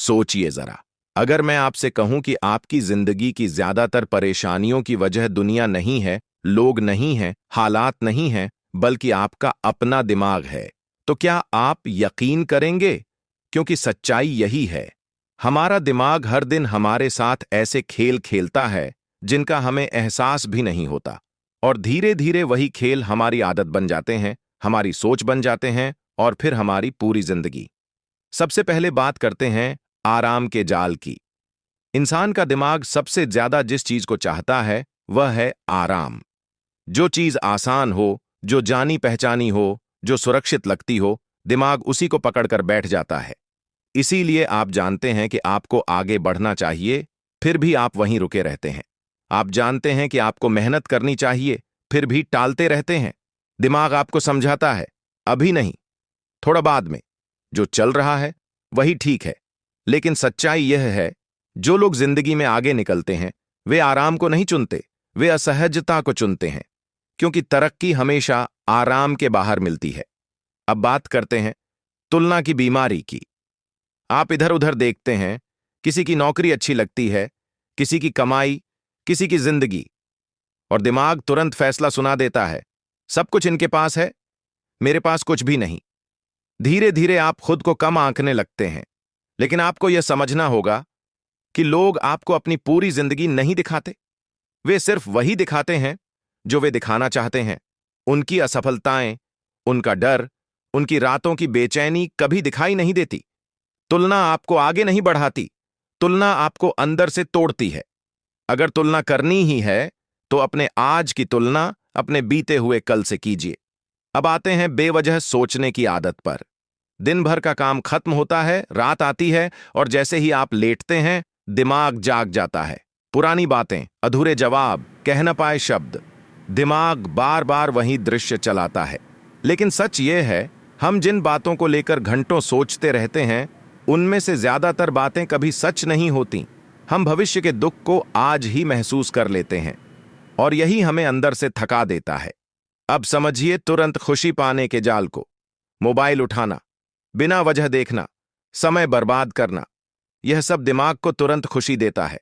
सोचिए जरा, अगर मैं आपसे कहूं कि आपकी जिंदगी की ज्यादातर परेशानियों की वजह दुनिया नहीं है, लोग नहीं हैं, हालात नहीं हैं, बल्कि आपका अपना दिमाग है, तो क्या आप यकीन करेंगे? क्योंकि सच्चाई यही है। हमारा दिमाग हर दिन हमारे साथ ऐसे खेल खेलता है जिनका हमें एहसास भी नहीं होता, और धीरे धीरे वही खेल हमारी आदत बन जाते हैं, हमारी सोच बन जाते हैं, और फिर हमारी पूरी जिंदगी। सबसे पहले बात करते हैं आराम के जाल की। इंसान का दिमाग सबसे ज्यादा जिस चीज को चाहता है वह है आराम। जो चीज आसान हो, जो जानी पहचानी हो, जो सुरक्षित लगती हो, दिमाग उसी को पकड़कर बैठ जाता है। इसीलिए आप जानते हैं कि आपको आगे बढ़ना चाहिए, फिर भी आप वहीं रुके रहते हैं। आप जानते हैं कि आपको मेहनत करनी चाहिए, फिर भी टालते रहते हैं। दिमाग आपको समझाता है, अभी नहीं, थोड़ा बाद में। जो चल रहा है वही ठीक है। लेकिन सच्चाई यह है, जो लोग जिंदगी में आगे निकलते हैं वे आराम को नहीं चुनते, वे असहजता को चुनते हैं, क्योंकि तरक्की हमेशा आराम के बाहर मिलती है। अब बात करते हैं तुलना की बीमारी की। आप इधर उधर देखते हैं, किसी की नौकरी अच्छी लगती है, किसी की कमाई, किसी की जिंदगी, और दिमाग तुरंत फैसला सुना देता है, सब कुछ इनके पास है, मेरे पास कुछ भी नहीं। धीरे धीरे आप खुद को कम आंकने लगते हैं। लेकिन आपको यह समझना होगा कि लोग आपको अपनी पूरी जिंदगी नहीं दिखाते, वे सिर्फ वही दिखाते हैं जो वे दिखाना चाहते हैं। उनकी असफलताएं, उनका डर, उनकी रातों की बेचैनी कभी दिखाई नहीं देती। तुलना आपको आगे नहीं बढ़ाती, तुलना आपको अंदर से तोड़ती है। अगर तुलना करनी ही है तो अपने आज की तुलना अपने बीते हुए कल से कीजिए। अब आते हैं बेवजह सोचने की आदत पर। दिन भर का काम खत्म होता है, रात आती है, और जैसे ही आप लेटते हैं दिमाग जाग जाता है। पुरानी बातें, अधूरे जवाब, कह न पाए शब्द, दिमाग बार बार वही दृश्य चलाता है। लेकिन सच यह है, हम जिन बातों को लेकर घंटों सोचते रहते हैं उनमें से ज्यादातर बातें कभी सच नहीं होती। हम भविष्य के दुख को आज ही महसूस कर लेते हैं, और यही हमें अंदर से थका देता है। अब समझिए तुरंत खुशी पाने के जाल को। मोबाइल उठाना, बिना वजह देखना, समय बर्बाद करना, यह सब दिमाग को तुरंत खुशी देता है।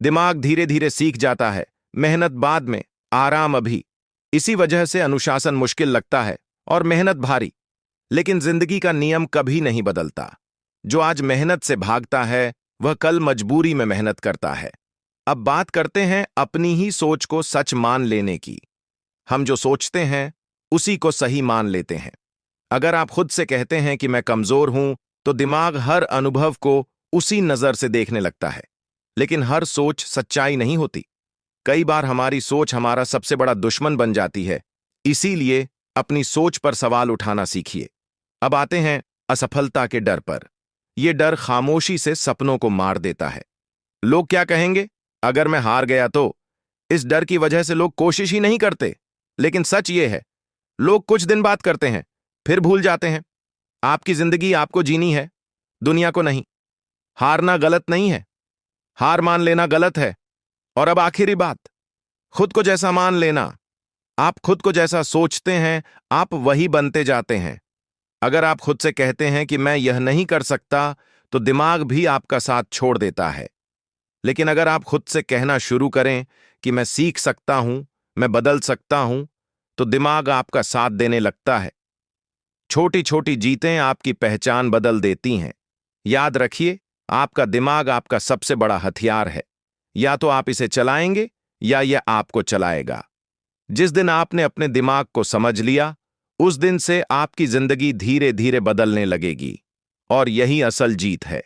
दिमाग धीरे धीरे सीख जाता है, मेहनत बाद में, आराम अभी। इसी वजह से अनुशासन मुश्किल लगता है और मेहनत भारी। लेकिन जिंदगी का नियम कभी नहीं बदलता। जो आज मेहनत से भागता है वह कल मजबूरी में मेहनत करता है। अब बात करते हैं अपनी ही सोच को सच मान लेने की। हम जो सोचते हैं उसी को सही मान लेते हैं। अगर आप खुद से कहते हैं कि मैं कमजोर हूं, तो दिमाग हर अनुभव को उसी नजर से देखने लगता है। लेकिन हर सोच सच्चाई नहीं होती। कई बार हमारी सोच हमारा सबसे बड़ा दुश्मन बन जाती है। इसीलिए अपनी सोच पर सवाल उठाना सीखिए। अब आते हैं असफलता के डर पर। यह डर खामोशी से सपनों को मार देता है। लोग क्या कहेंगे अगर मैं हार गया तो? इस डर की वजह से लोग कोशिश ही नहीं करते। लेकिन सच यह है, लोग कुछ दिन बात करते हैं, फिर भूल जाते हैं। आपकी जिंदगी आपको जीनी है, दुनिया को नहीं। हारना गलत नहीं है, हार मान लेना गलत है। और अब आखिरी बात, खुद को जैसा मान लेना। आप खुद को जैसा सोचते हैं आप वही बनते जाते हैं। अगर आप खुद से कहते हैं कि मैं यह नहीं कर सकता, तो दिमाग भी आपका साथ छोड़ देता है। लेकिन अगर आप खुद से कहना शुरू करें कि मैं सीख सकता हूं, मैं बदल सकता हूं, तो दिमाग आपका साथ देने लगता है। छोटी छोटी जीतें आपकी पहचान बदल देती हैं। याद रखिए, आपका दिमाग आपका सबसे बड़ा हथियार है। या तो आप इसे चलाएंगे या यह आपको चलाएगा। जिस दिन आपने अपने दिमाग को समझ लिया, उस दिन से आपकी जिंदगी धीरे धीरे बदलने लगेगी। और यही असल जीत है।